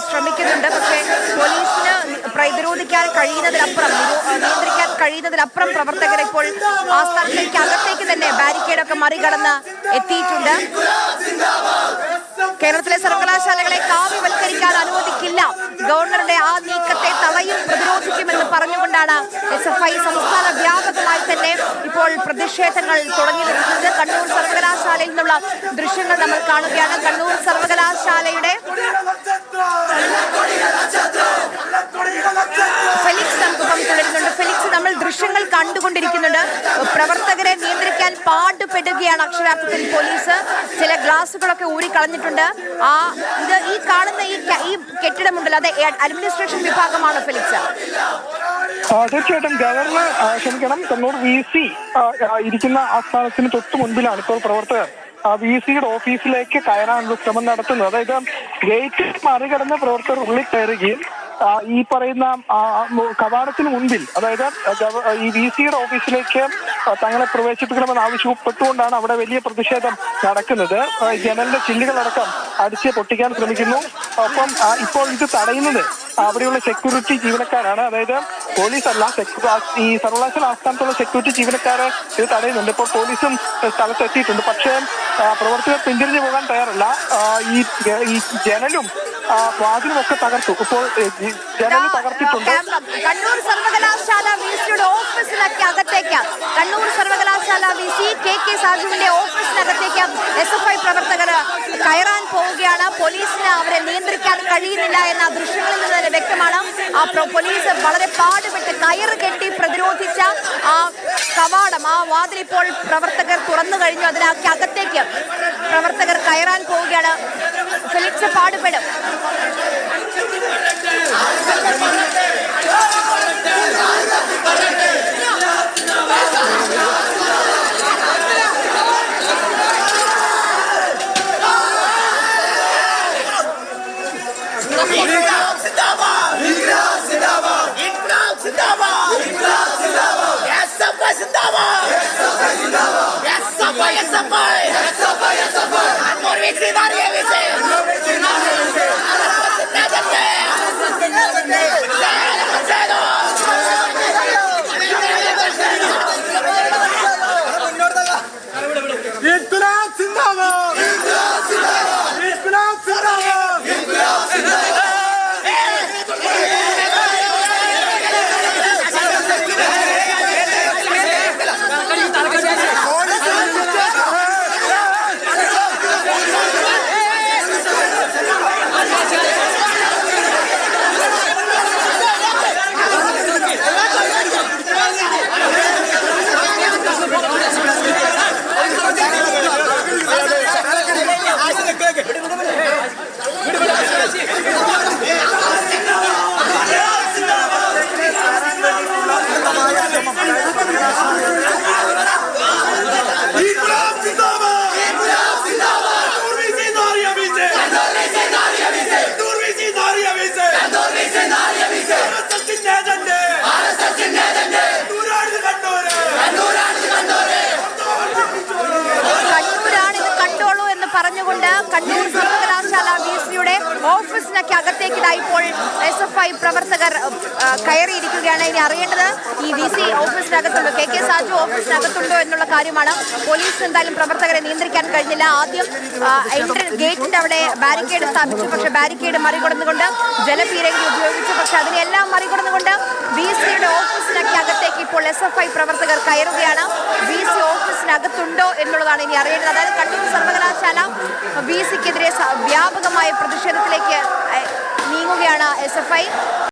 ശ്രമിക്കുന്നുണ്ട്. പക്ഷേ പോലീസിന് പ്രതിരോധിക്കാൻ കഴിയുന്നതിലപ്പുറം നിയന്ത്രിക്കാൻ കഴിയുന്നതിലപ്പുറം പ്രവർത്തകർ ഇപ്പോൾ ആസ്ഥാനത്തേക്ക് അകത്തേക്ക് തന്നെ ബാരിക്കേഡൊക്കെ മറികടന്ന് എത്തിയിട്ടുണ്ട്. കേരളത്തിലെ സർവകലാശാലകളെ കാവ്യവൽക്കരിക്കാൻ അനുവദിക്കില്ല, ഗവർണറുടെ ആ നീക്കത്തെ തടയും പ്രതിരോധിക്കുമെന്ന് പറഞ്ഞുകൊണ്ടാണ് SFI സംസ്ഥാന വ്യാപകമായി തന്നെ ഇപ്പോൾ പ്രതിഷേധങ്ങൾ തുടങ്ങി വരുന്നത്. കണ്ണൂർ സർവകലാശാലയിൽ നിന്നുള്ള ദൃശ്യങ്ങൾ നമ്മൾ കാണുകയാണ്. കണ്ണൂർ സർവകലാശാലയുടെ ഫെലിക്സ് നമുക്കൊപ്പം തുടരുന്നുണ്ട്. ഫെലിക്സ്, നമ്മൾ ദൃശ്യങ്ങൾ കണ്ടുകൊണ്ടിരിക്കുന്നുണ്ട്. പ്രവർത്തകരെ നിയന്ത്രിക്കാൻ പാടുപെടുകയാണ് അക്ഷരാർത്ഥത്തിൽ പോലീസ്. ചില ഗ്ലാസുകളൊക്കെ ഊരിക്കളഞ്ഞിട്ടുണ്ട്. ഈ കാണുന്ന ഈ കെട്ടിടമുണ്ടല്ലോ, അത് അഡ്മിനിസ്ട്രേഷൻ വിഭാഗമാണ് ഫെലിക്സ്. തീർച്ചയായിട്ടും കണ്ണൂർ VC ഇരിക്കുന്ന ആസ്ഥാനത്തിന് തൊട്ട് മുൻപിലാണ് ഇപ്പോൾ പ്രവർത്തകർ VCയുടെ ഓഫീസിലേക്ക് കയറാനുള്ള ശ്രമം നടത്തുന്നത്. അതായത് ഗേറ്റ് മറികടന്ന് പ്രവർത്തകർ ഉള്ളിൽ കയറുകയും ഈ പറയുന്ന കവാടത്തിന് മുൻപിൽ, അതായത് ഈ VCയുടെ ഓഫീസിലേക്ക് തങ്ങളെ പ്രവേശിപ്പിക്കണമെന്ന് ആവശ്യപ്പെട്ടുകൊണ്ടാണ് അവിടെ വലിയ പ്രതിഷേധം നടക്കുന്നത്. ജനലിന്റെ ചില്ലുകളടക്കം അടിച്ച് പൊട്ടിക്കാൻ ശ്രമിക്കുന്നു. ഒപ്പം ഇപ്പോൾ ഇത് തടയുന്നത് അവിടെയുള്ള സെക്യൂരിറ്റി ജീവനക്കാരാണ്. അതായത് പോലീസ് അല്ല, ഈ സർവകലാശാല ആസ്ഥാനത്തുള്ള സെക്യൂരിറ്റി ജീവനക്കാരെ ഇത് തടയുന്നുണ്ട്. ഇപ്പോൾ പോലീസും സ്ഥലത്തെത്തിയിട്ടുണ്ട്. പക്ഷേ പ്രവർത്തകർ പിന്തിരിഞ്ഞു പോകാൻ തയ്യാറല്ല. ഈ ജനലും വാതിലും ഒക്കെ തകർത്തു. ഇപ്പോൾ ജനല് തകർത്തിട്ടുണ്ട്. കണ്ണൂർ സർവകലാശാല VCയുടെ ഓഫീസിനൊക്കെ അകത്തേക്ക്, കണ്ണൂർ സർവകലാശാല VC KK സാജുവിന്റെ ഓഫീസിനകത്തേക്ക് SFI പ്രവർത്തകർ കയറാൻ പോവുകയാണ്. പോലീസിന് അവരെ നിയന്ത്രിക്കാൻ കഴിയുന്നില്ല എന്ന ദൃശ്യങ്ങളിൽ നിന്ന് തന്നെ വ്യക്തമാണ്. പോലീസ് വളരെ പാടുപെട്ട് കയറ് കെട്ടി പ്രതിരോധിച്ച ആ കവാടം, ആ വാതിൽ ഇപ്പോൾ പ്രവർത്തകർ തുറന്നു കഴിഞ്ഞു. അതിനകത്തേക്ക് പ്രവർത്തകർ കയറാൻ പോവുകയാണ്. ഫെലിക്സ്, പാടുപെടും. പറഞ്ഞുകൊണ്ട് കണ്ണൂർ സർവകലാശാല VCയുടെ ഓഫീസിനൊക്കെ അകത്തേക്കിടായി ഇപ്പോൾ SFI പ്രവർത്തകർ കയറിയിരിക്കുകയാണ്. ഇനി അറിയേണ്ടത് ഈ VC ഓഫീസിനകത്തുണ്ടോ, KK സാജു ഓഫീസിനകത്തുണ്ടോ എന്നുള്ള കാര്യമാണ്. പോലീസ് എന്തായാലും പ്രവർത്തകരെ നിയന്ത്രിക്കാൻ കഴിഞ്ഞില്ല. ആദ്യം ഗേറ്റിന്റെ അവിടെ ബാരിക്കേഡ് സ്ഥാപിച്ചു. പക്ഷെ ബാരിക്കേഡ് മറികടന്നുകൊണ്ട് ജലപീരങ്കി ഉപയോഗിച്ചു. പക്ഷെ അതിനെല്ലാം മറികടന്നുകൊണ്ട് VCയുടെ ഓഫീസിനൊക്കെ അകത്തേക്ക് ഇപ്പോൾ SFI പ്രവർത്തകർ കയറുകയാണ്. VC ഓഫീസിനകത്തുണ്ടോ എന്നുള്ളതാണ് ഇനി അറിയേണ്ടത്. അതായത് കണ്ണൂർ സർവകലാശാല VCക്കെതിരെ വ്യാപകമായ പ്രതിഷേധത്തിലേക്ക് നീങ്ങുകയാണ് SFI.